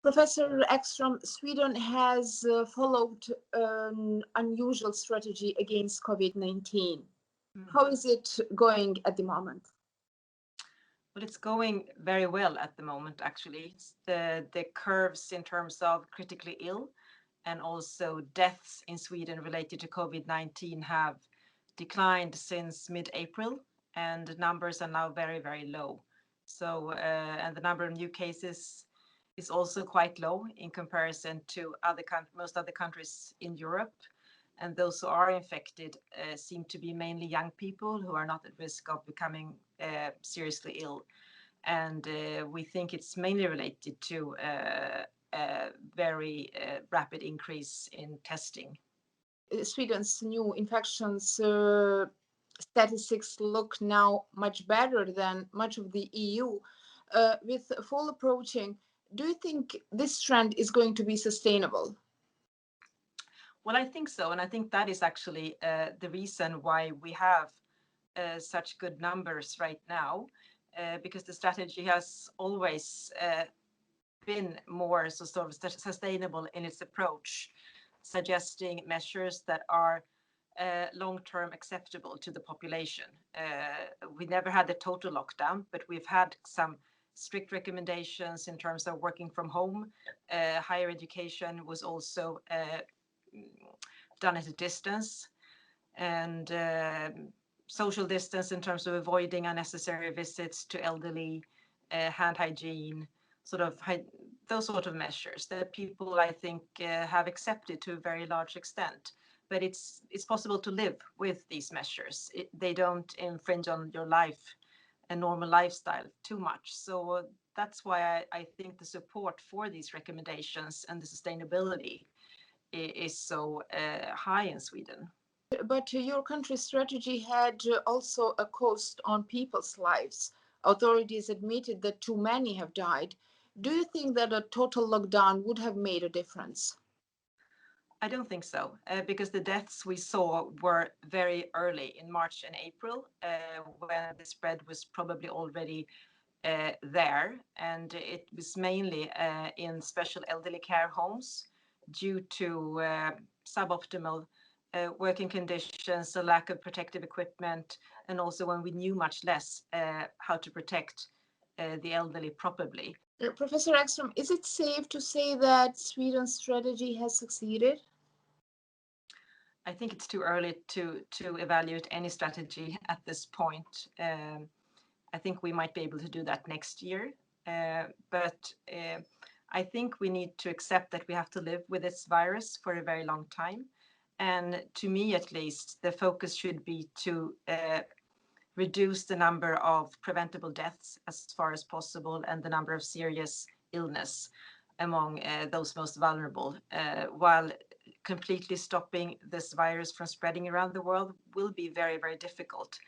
Professor Ekstrom, Sweden has followed an unusual strategy against COVID-19. How is it going at the moment? Well, it's going very well at the moment, actually. The curves in terms of critically ill and also deaths in Sweden related to COVID-19 have declined since mid-April, and the numbers are now very, very low. So, and the number of new cases is also quite low in comparison to most other countries in Europe. And those who are infected seem to be mainly young people who are not at risk of becoming seriously ill. And we think it's mainly related to a very rapid increase in testing. Sweden's new infections statistics look now much better than much of the EU. With fall approaching, do you think this trend is going to be sustainable? Well, I think so. And I think that is actually the reason why we have such good numbers right now, because the strategy has always been more sort of sustainable in its approach, suggesting measures that are long-term acceptable to the population. We never had a total lockdown, but we've had some strict recommendations in terms of working from home. Higher education was also done at a distance, and social distance in terms of avoiding unnecessary visits to elderly, hand hygiene, those sort of measures that people, I think, have accepted to a very large extent. But it's possible to live with these measures. They don't infringe on your life and normal lifestyle too much. So that's why I think the support for these recommendations and the sustainability is so high in Sweden. But your country's strategy had also a cost on people's lives. Authorities admitted that too many have died. Do you think that a total lockdown would have made a difference? I don't think so, because the deaths we saw were very early in March and April, when the spread was probably already there. And it was mainly in special elderly care homes due to suboptimal working conditions, a lack of protective equipment, and also when we knew much less how to protect the elderly properly. Professor Ekstrom, is it safe to say that Sweden's strategy has succeeded? I think it's too early to evaluate any strategy at this point. I think we might be able to do that next year. But I think we need to accept that we have to live with this virus for a very long time. And to me, at least, the focus should be to reduce the number of preventable deaths as far as possible and the number of serious illness among those most vulnerable, while completely stopping this virus from spreading around the world will be very, very difficult.